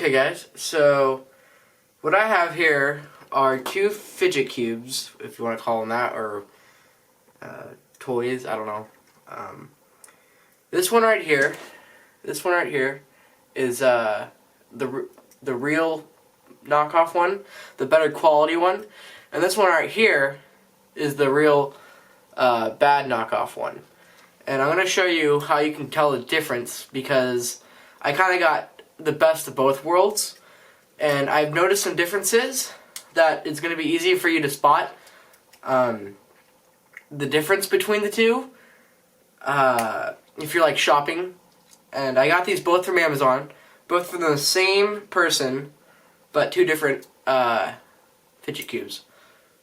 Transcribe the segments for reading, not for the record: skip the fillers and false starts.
Okay guys, so what I have here are two fidget cubes, if you want to call them that, or toys, I don't know. This one right here is the real knockoff one, the better quality one, and this one right here is the real bad knockoff one. And I'm going to show you how you can tell the difference, because I kind of got the best of both worlds, and I've noticed some differences that it's going to be easy for you to spot the difference between the two if you're like shopping. And I got these both from Amazon, both from the same person, but two different fidget cubes.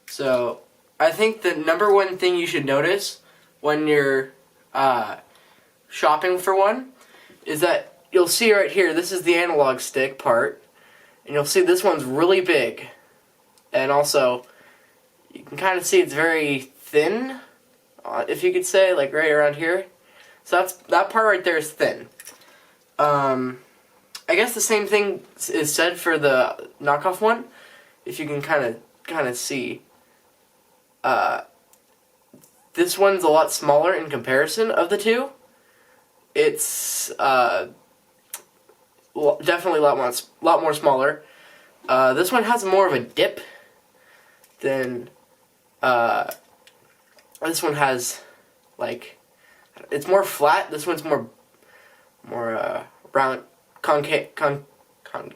So I think the number one thing you should notice when you're shopping for one is that you'll see right here, this is the analog stick part, and you'll see this one's really big, and also you can kind of see it's very thin, if you could say, like right around here. So that part right there is thin. I guess the same thing is said for the knockoff one, if you can kind of see. This one's a lot smaller in comparison of the two. It's definitely a lot more smaller. This one has more of a dip than this one has. Like, it's more flat. This one's more round, concave. I don't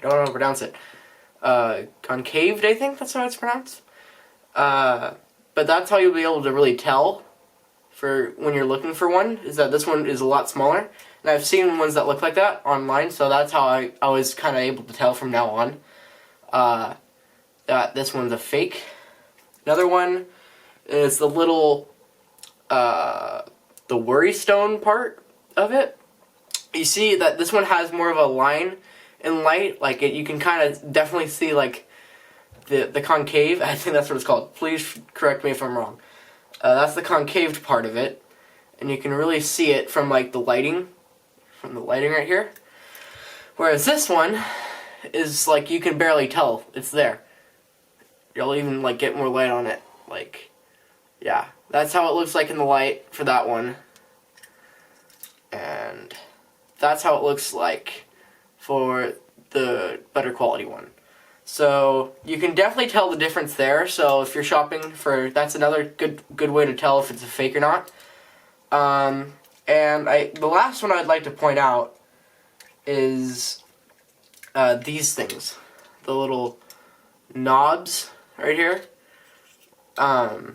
know how to pronounce it. Concaved, I think that's how it's pronounced. But that's how you'll be able to really tell for when you're looking for one, is that this one is a lot smaller. And I've seen ones that look like that online, so that's how I was kind of able to tell from now on that this one's a fake. Another one is the little, the worry stone part of it. You see that this one has more of a line in light, like you can kind of definitely see like the concave, I think that's what it's called. Please correct me if I'm wrong. That's the concaved part of it, and you can really see it from like the lighting, right here. Whereas this one is like you can barely tell it's there. You'll even like get more light on it. Like, yeah, that's how it looks like in the light for that one, and that's how it looks like for the better quality one. So you can definitely tell the difference there. So if you're shopping for, that's another good way to tell if it's a fake or not. And the last one I'd like to point out is these things, the little knobs right here. The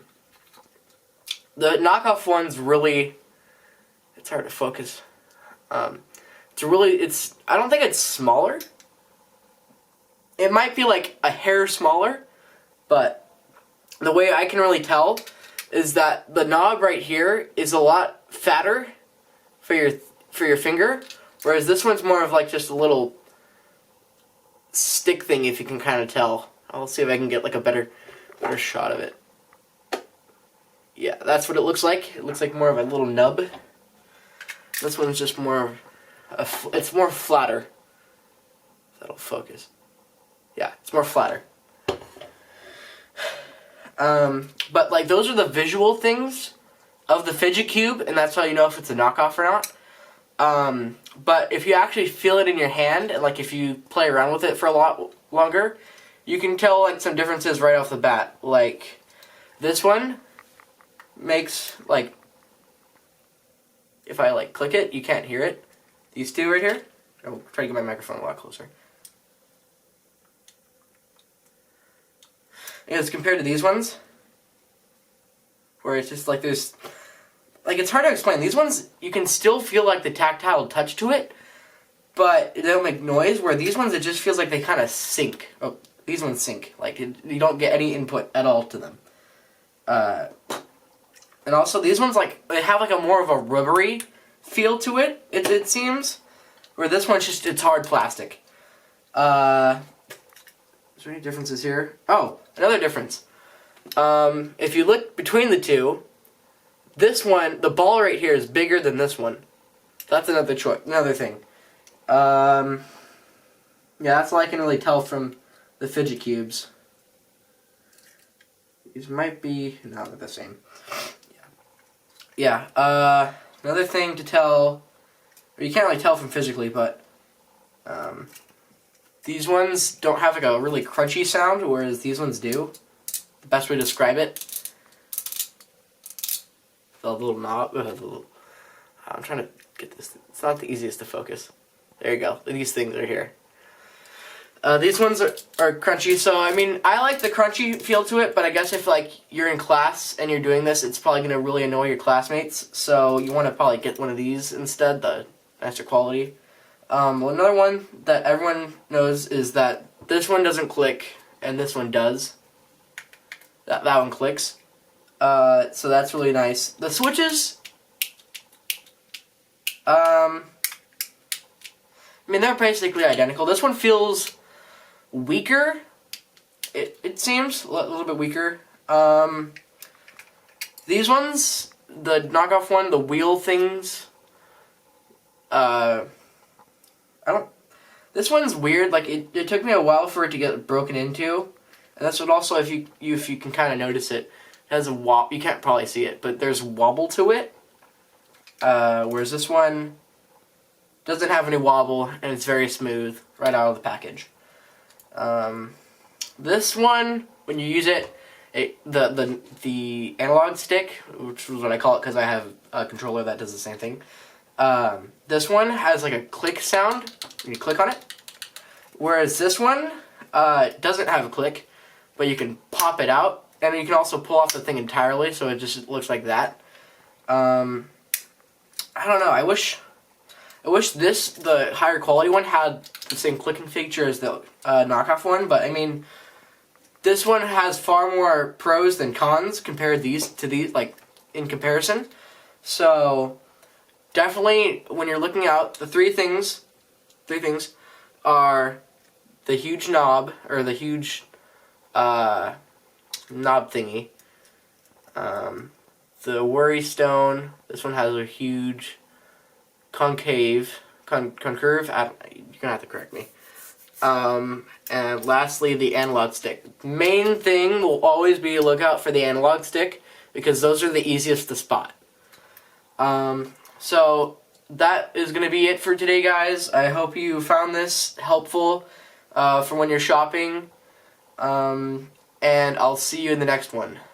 knockoff one's really, it's hard to focus. I don't think it's smaller. It might be like a hair smaller, but the way I can really tell is that the knob right here is a lot fatter for your finger, whereas this one's more of like just a little stick thing, if you can kind of tell. I'll see if I can get like a better shot of it. Yeah, that's what it looks like. It looks like more of a little nub. This one's just more of it's more flatter. That'll focus. Yeah, it's more flatter. But like those are the visual things of the fidget cube, and that's how you know if it's a knockoff or not. But if you actually feel it in your hand, and like if you play around with it for a lot longer, you can tell like some differences right off the bat. Like this one makes like, if I like click it, you can't hear it. These two right here, I'll try to get my microphone a lot closer. As compared to these ones, where it's just like there's, like it's hard to explain. These ones, you can still feel like the tactile touch to it, but they don't make noise, where these ones, it just feels like they kind of sink. Oh, these ones sink. Like, you don't get any input at all to them. And also, these ones, like, they have like a more of a rubbery feel to it, it seems, where this one's just, it's hard plastic. Is there any differences here? Oh, another difference. If you look between the two, this one, the ball right here is bigger than this one. That's another thing. Yeah, that's all I can really tell from the fidget cubes. These might be not the same. Yeah. Another thing to tell, or you can't really tell from physically, but these ones don't have like a really crunchy sound, whereas these ones do. The best way to describe it. The little knob. I'm trying to get this. It's not the easiest to focus. There you go. These things are here. These ones are crunchy, so I mean, I like the crunchy feel to it, but I guess if like you're in class and you're doing this, it's probably going to really annoy your classmates, so you want to probably get one of these instead, the nicer quality. Well, another one that everyone knows is that this one doesn't click, and this one does. That one clicks. So that's really nice. The switches, I mean, they're basically identical. This one feels weaker, it seems, a little bit weaker. These ones, the knockoff one, the wheel things, this one's weird, like, it took me a while for it to get broken into, and that's what also, if you can kind of notice it, has a wobble. You can't probably see it, but there's wobble to it, whereas this one doesn't have any wobble, and it's very smooth right out of the package. This one, when you use it, the analog stick, which is what I call it because I have a controller that does the same thing. This one has like a click sound when you click on it, whereas this one doesn't have a click, but you can pop it out, and you can also pull off the thing entirely, so it just looks like that. I don't know. I wish the higher quality one had the same clicking feature as the knockoff one, but I mean, this one has far more pros than cons compared to these, like, in comparison. So definitely, when you're looking out, the three things are the huge knob, or the huge knob thingy. The Worry Stone. This one has a huge concurve. You're gonna have to correct me. And lastly, the analog stick. Main thing will always be a lookout for the analog stick, because those are the easiest to spot. So that is going to be it for today, guys. I hope you found this helpful for when you're shopping. And I'll see you in the next one.